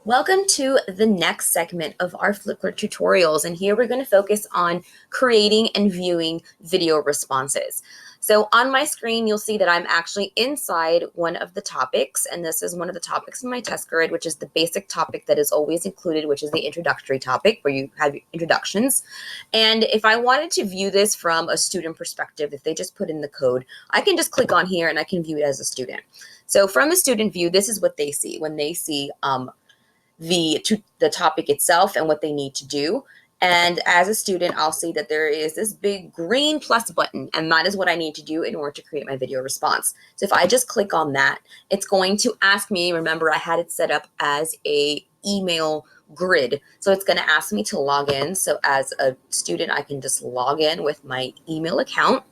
Welcome to the next segment of our Flipgrid tutorials, and here we're going to focus on creating and viewing video responses. So on my screen, you'll see that I'm actually inside one of the topics, and this is one of the topics in my test grid, which is the basic topic that is always included, which is the introductory topic, where you have introductions. And if I wanted to view this from a student perspective, if they just put in the code, I can just click on here and I can view it as a student. So from a student view, this is what they see when they see the topic itself and what they need to do. And as a student, I'll see that there is this big green plus button, and that is what I need to do in order to create my video response. So if I just click on that, it's going to ask me, remember I had it set up as a email grid. So it's going to ask me to log in. So as a student, I can just log in with my email account.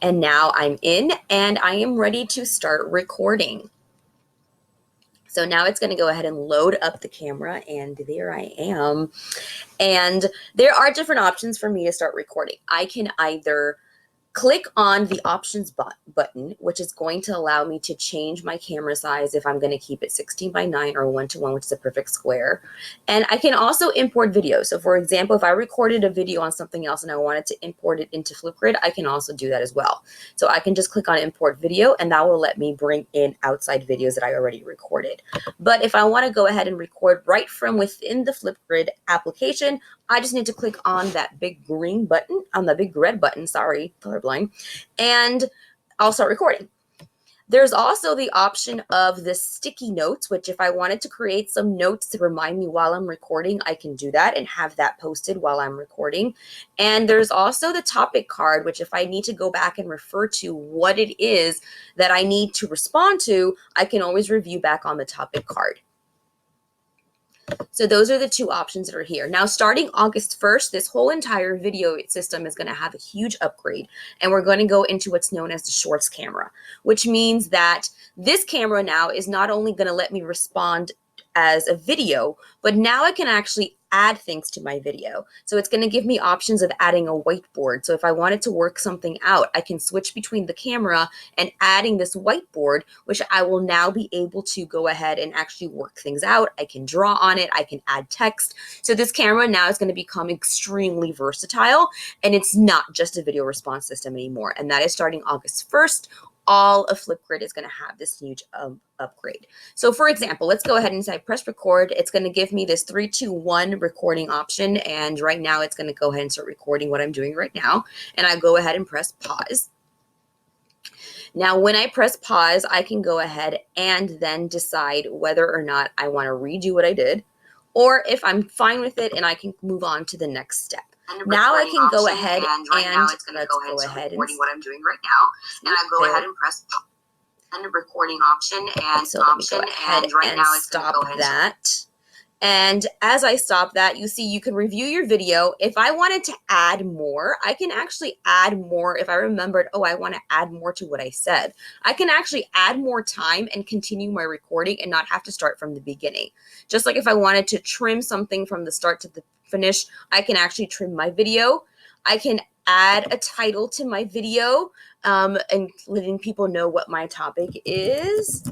And now I'm in and I am ready to start recording. So now it's going to go ahead and load up the camera, and there I am. And there are different options for me to start recording. I can either click on the options button, which is going to allow me to change my camera size if I'm going to keep it 16:9 or 1:1, which is a perfect square. And I can also import video. So for example, if I recorded a video on something else and I wanted to import it into Flipgrid, I can also do that as well. So I can just click on import video, and that will let me bring in outside videos that I already recorded. But if I want to go ahead and record right from within the Flipgrid application, I just need to click on that big green button, on the big red button, sorry, colorblind, and I'll start recording. There's also the option of the sticky notes, which if I wanted to create some notes to remind me while I'm recording, I can do that and have that posted while I'm recording. And there's also the topic card, which if I need to go back and refer to what it is that I need to respond to, I can always review back on the topic card. So those are the two options that are here. Now, starting August 1st, this whole entire video system is going to have a huge upgrade, and we're going to go into what's known as the Schwartz Camera, which means that this camera now is not only going to let me respond as a video, but now I can actually add things to my video. So it's going to give me options of adding a whiteboard. So if I wanted to work something out, I can switch between the camera and adding this whiteboard, which I will now be able to go ahead and actually work things out. I can draw on it. I can add text. So this camera now is going to become extremely versatile, and it's not just a video response system anymore. And that is starting August 1st. All of Flipgrid is going to have this huge upgrade. So for example, let's go ahead and say press record. It's going to give me this 3, 2, 1 recording option. And right now it's going to go ahead and start recording what I'm doing right now. And I go ahead and press pause. Now, when I press pause, I can go ahead and then decide whether or not I want to redo what I did, or if I'm fine with it and I can move on to the next step. Now I can go ahead and right now it's going to go ahead and start recording what I'm doing right now. And I go ahead and press and the recording option and so and right now it's stop that. And as I stop that, you see you can review your video. If I wanted to add more, I can actually add more. If I remembered, oh, I want to add more to what I said, I can actually add more time and continue my recording and not have to start from the beginning. Just like if I wanted to trim something from the start to the finish, I can actually trim my video. I can add a title to my video and letting people know what my topic is.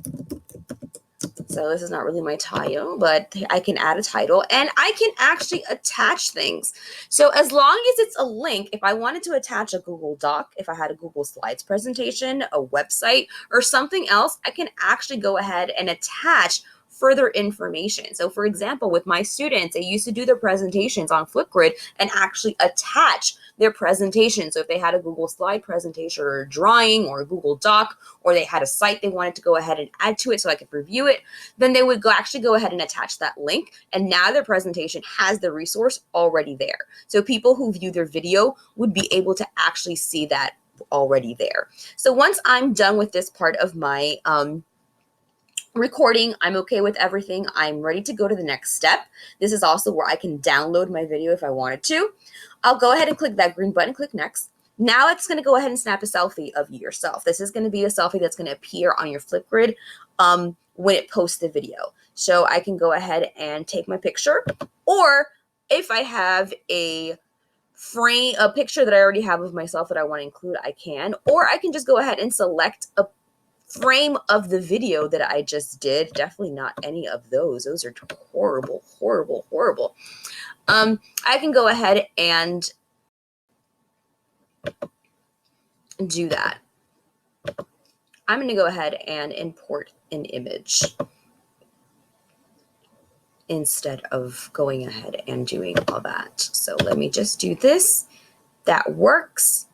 So this is not really my title, but I can add a title, and I can actually attach things. So as long as it's a link, if I wanted to attach a Google Doc, if I had a Google Slides presentation, a website, or something else, I can actually go ahead and attach further information. So for example, with my students, they used to do their presentations on Flipgrid and actually attach their presentation. So if they had a Google Slide presentation or a drawing or a Google Doc, or they had a site they wanted to go ahead and add to it so I could review it, then they would actually go ahead and attach that link. And now their presentation has the resource already there. So people who view their video would be able to actually see that already there. So once I'm done with this part of my recording, I'm okay with everything, I'm ready to go to the next step. This is also where I can download my video if I wanted to. I'll go ahead and click that green button, click next. Now it's going to go ahead and snap a selfie of yourself. This is going to be a selfie that's going to appear on your Flipgrid when it posts the video. So I can go ahead and take my picture, or if I have a picture that I already have of myself that I want to include, I can, or I can just go ahead and select a frame of the video that I just did. Definitely not any of those. Those are horrible, horrible, horrible. I can go ahead and do that. I'm going to go ahead and import an image instead of going ahead and doing all that. So let me just do this. That works.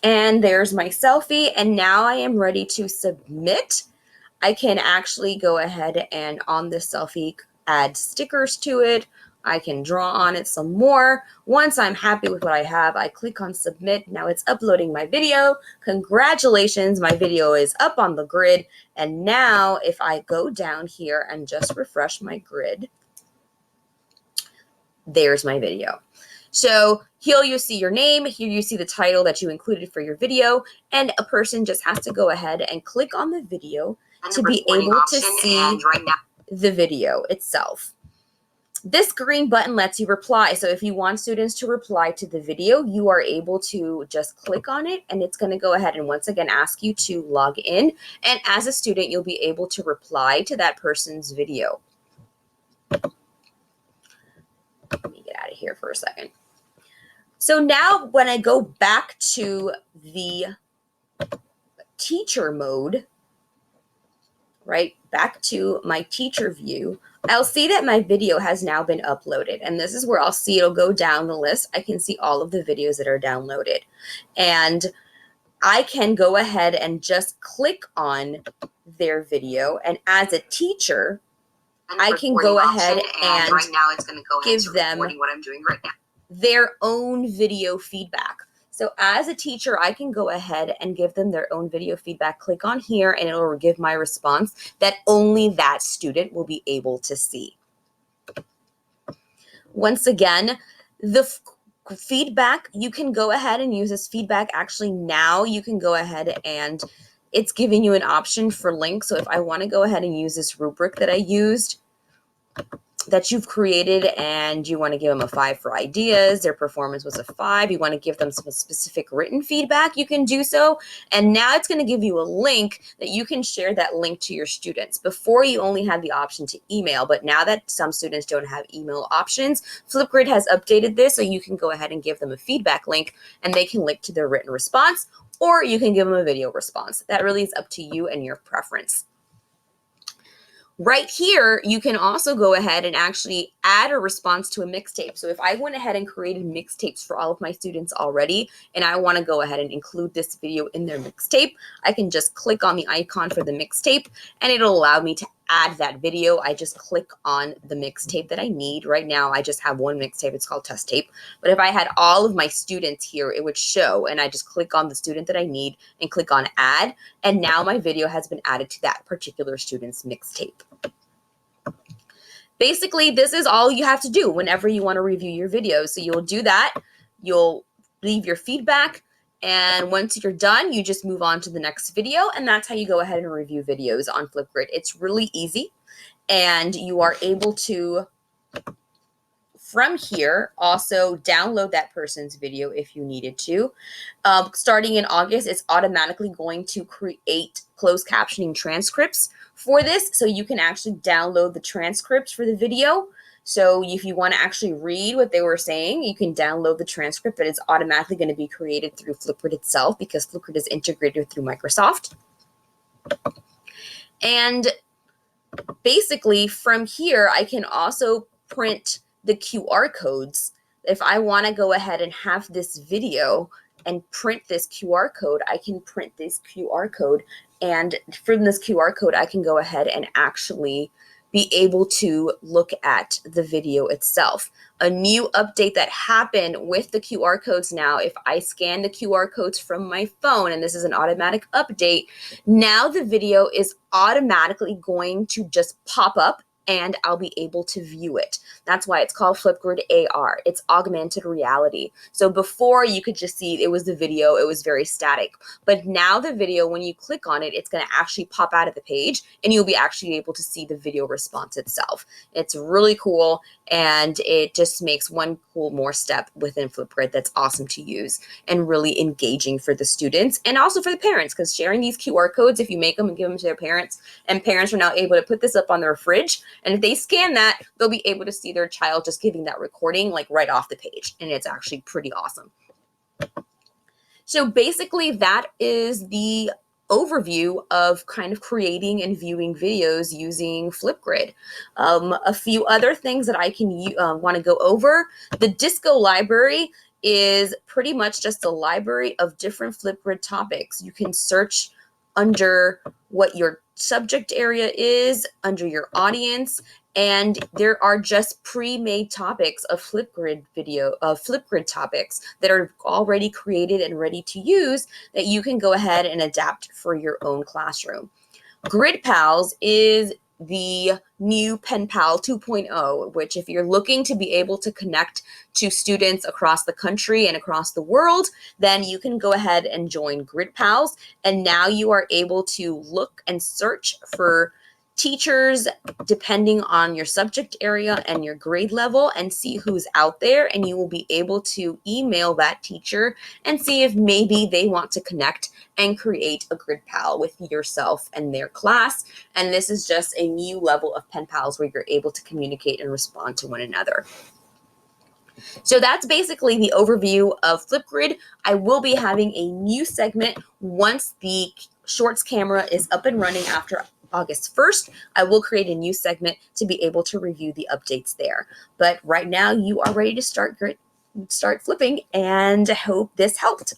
And there's my selfie. And now I am ready to submit. I can actually go ahead and on this selfie add stickers to it. I can draw on it some more. Once I'm happy with what I have, I click on submit. Now it's uploading my video. Congratulations, my video is up on the grid. And now if I go down here and just refresh my grid, there's my video. So here you see your name, here you see the title that you included for your video, and a person just has to go ahead and click on the video to be able to see the video itself. This green button lets you reply. So if you want students to reply to the video, you are able to just click on it, and it's going to go ahead and once again ask you to log in. And as a student, you'll be able to reply to that person's video. Let me get out of here for a second. So now when I go back to the teacher mode, right, back to my teacher view, I'll see that my video has now been uploaded. And this is where I'll see it'll go down the list. I can see all of the videos that are downloaded. And I can go ahead and just click on their video. And as a teacher, I can go ahead and right now it's going to go give them what I'm doing right now. Their own video feedback. So as a teacher, I can go ahead and give them their own video feedback. Click on here and it'll give my response that only that student will be able to see. Once again, the feedback, you can go ahead and use this feedback. Actually, now you can go ahead and it's giving you an option for links. So if I want to go ahead and use this rubric that I used, that you've created, and you want to give them a 5 for ideas, their performance was a 5, you want to give them some specific written feedback, you can do so. And now it's going to give you a link that you can share that link to your students. Before you only had the option to email, but now that some students don't have email options, Flipgrid has updated this so you can go ahead and give them a feedback link and they can link to their written response, or you can give them a video response. That really is up to you and your preference. Right here, you can also go ahead and actually add a response to a mixtape. So if I went ahead and created mixtapes for all of my students already, and I want to go ahead and include this video in their mixtape, I can just click on the icon for the mixtape, and it'll allow me to add that video. I just click on the mixtape that I need. Right now, I just have one mixtape. It's called Test Tape. But if I had all of my students here, it would show, and I just click on the student that I need and click on Add, and now my video has been added to that particular student's mixtape. Basically, this is all you have to do whenever you want to review your videos. So you'll do that, you'll leave your feedback, and once you're done, you just move on to the next video, and that's how you go ahead and review videos on Flipgrid. It's really easy, and you are able to, from here, also download that person's video if you needed to. Starting in August, it's automatically going to create closed captioning transcripts for this, so you can actually download the transcripts for the video. So if you want to actually read what they were saying, you can download the transcript, but it's automatically going to be created through Flipgrid itself because Flipgrid is integrated through Microsoft. And basically from here, I can also print the QR codes. If I want to go ahead and have this video and print this QR code, I can print this QR code. And from this QR code, I can go ahead and actually be able to look at the video itself. A new update that happened with the QR codes now, if I scan the QR codes from my phone, and this is an automatic update, now the video is automatically going to just pop up and I'll be able to view it. That's why it's called Flipgrid AR. It's augmented reality. So before you could just see it was the video, it was very static. But now the video, when you click on it, it's going to actually pop out of the page and you'll be actually able to see the video response itself. It's really cool, and it just makes one cool more step within Flipgrid that's awesome to use and really engaging for the students and also for the parents, because sharing these QR codes, if you make them and give them to their parents, and parents are now able to put this up on their fridge, and if they scan that, they'll be able to see their child just giving that recording like right off the page, and it's actually pretty awesome. So basically that is the overview of kind of creating and viewing videos using Flipgrid. A few other things that I can want to go over. The Disco library is pretty much just a library of different Flipgrid topics. You can search under what your subject area is, under your audience, and there are just pre-made topics of Flipgrid topics that are already created and ready to use that you can go ahead and adapt for your own classroom. Grid Pals is the new Pen Pal 2.0, which if you're looking to be able to connect to students across the country and across the world, then you can go ahead and join Grid Pals. And now you are able to look and search for teachers depending on your subject area and your grade level and see who's out there, and you will be able to email that teacher and see if maybe they want to connect and create a Grid Pal with yourself and their class. And this is just a new level of Pen Pals where you're able to communicate and respond to one another. So that's basically the overview of Flipgrid. I will be having a new segment once the Schwartz Camera is up and running after August 1st. I will create a new segment to be able to review the updates there. But right now you are ready to start flipping, and I hope this helped.